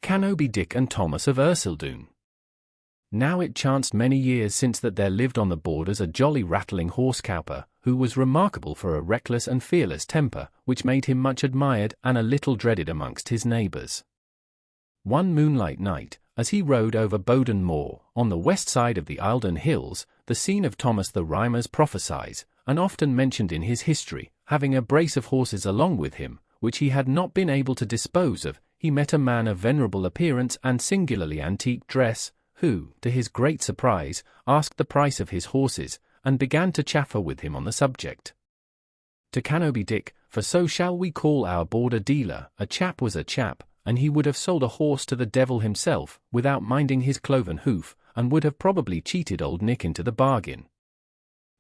Canobie, Dick and Thomas of Ercildoun. Now it chanced many years since that there lived on the borders a jolly rattling horse-cowper, who was remarkable for a reckless and fearless temper, which made him much admired and a little dreaded amongst his neighbours. One moonlight night, as he rode over Bowden Moor, on the west side of the Ercildoun hills, the scene of Thomas the Rhymer's prophesies, and often mentioned in his history, having a brace of horses along with him, which he had not been able to dispose of, he met a man of venerable appearance and singularly antique dress, who, to his great surprise, asked the price of his horses, and began to chaffer with him on the subject. To Canobie Dick, for so shall we call our border dealer, a chap was a chap, and he would have sold a horse to the devil himself, without minding his cloven hoof, and would have probably cheated old Nick into the bargain.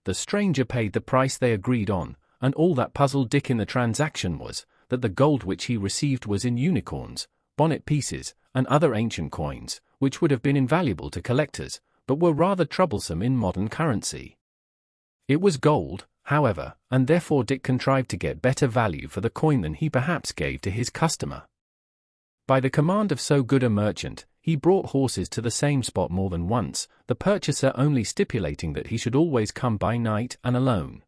The stranger paid the price they agreed on, and all that puzzled Dick in the transaction was, that the gold which he received was in unicorns, bonnet pieces, and other ancient coins, which would have been invaluable to collectors, but were rather troublesome in modern currency. It was gold, however, and therefore Dick contrived to get better value for the coin than he perhaps gave to his customer. By the command of so good a merchant, he brought horses to the same spot more than once, the purchaser only stipulating that he should always come by night and alone.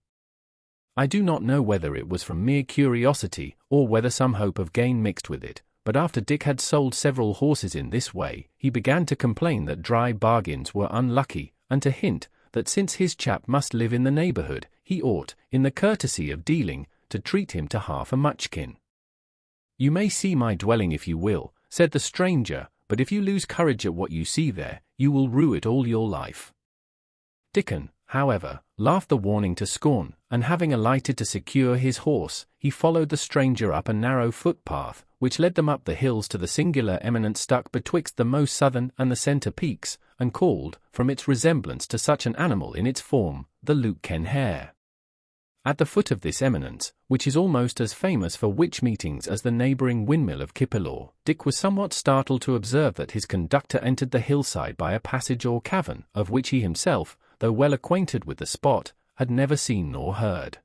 I do not know whether it was from mere curiosity, or whether some hope of gain mixed with it, but after Dick had sold several horses in this way, he began to complain that dry bargains were unlucky, and to hint that since his chap must live in the neighbourhood, he ought, in the courtesy of dealing, to treat him to half a mutchkin. "You may see my dwelling if you will," said the stranger, "but if you lose courage at what you see there, you will rue it all your life." Dickon, however, laughed the warning to scorn, and having alighted to secure his horse, he followed the stranger up a narrow footpath, which led them up the hills to the singular eminence stuck betwixt the most southern and the centre peaks, and called, from its resemblance to such an animal in its form, the Lutken hare. At the foot of this eminence, which is almost as famous for witch meetings as the neighbouring windmill of Kippilaw, Dick was somewhat startled to observe that his conductor entered the hillside by a passage or cavern, of which he himself, though well acquainted with the spot, had never seen nor heard.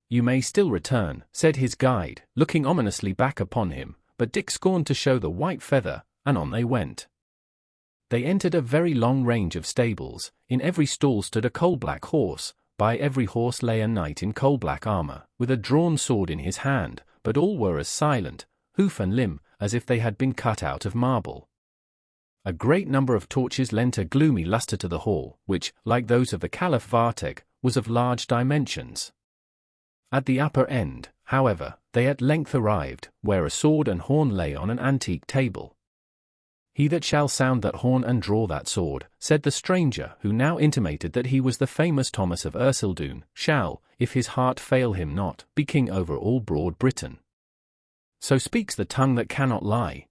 "You may still return," said his guide, looking ominously back upon him, but Dick scorned to show the white feather, and on they went. They entered a very long range of stables. In every stall stood a coal-black horse, by every horse lay a knight in coal-black armour, with a drawn sword in his hand, but all were as silent, hoof and limb, as if they had been cut out of marble. A great number of torches lent a gloomy lustre to the hall, which, like those of the Caliph Varteg, was of large dimensions. At the upper end, however, they at length arrived, where a sword and horn lay on an antique table. "He that shall sound that horn and draw that sword," said the stranger, who now intimated that he was the famous Thomas of Ercildoun, "shall, if his heart fail him not, be king over all broad Britain. So speaks the tongue that cannot lie.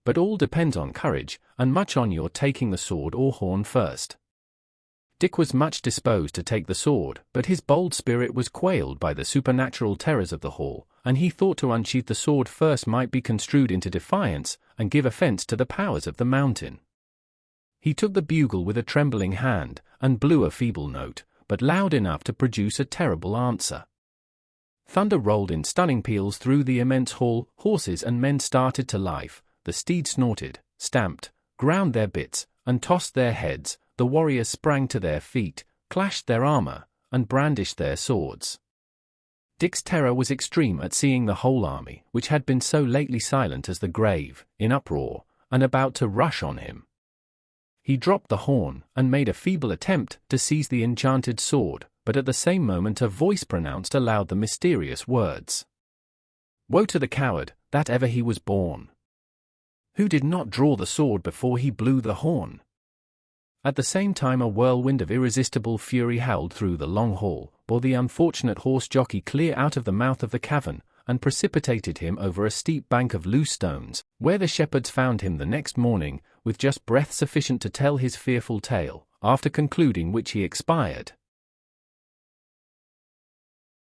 But all depends on courage, and much on your taking the sword or horn first." Dick was much disposed to take the sword, but his bold spirit was quailed by the supernatural terrors of the hall, and he thought to unsheath the sword first might be construed into defiance, and give offence to the powers of the mountain. He took the bugle with a trembling hand, and blew a feeble note, but loud enough to produce a terrible answer. Thunder rolled in stunning peals through the immense hall, horses and men started to life, the steeds snorted, stamped, ground their bits, and tossed their heads, the warriors sprang to their feet, clashed their armour, and brandished their swords. Dick's terror was extreme at seeing the whole army, which had been so lately silent as the grave, in uproar, and about to rush on him. He dropped the horn, and made a feeble attempt to seize the enchanted sword, but at the same moment a voice pronounced aloud the mysterious words, "Woe to the coward, that ever he was born! Who did not draw the sword before he blew the horn?" At the same time a whirlwind of irresistible fury howled through the long hall, bore the unfortunate horse-jockey clear out of the mouth of the cavern, and precipitated him over a steep bank of loose stones, where the shepherds found him the next morning, with just breath sufficient to tell his fearful tale, after concluding which he expired.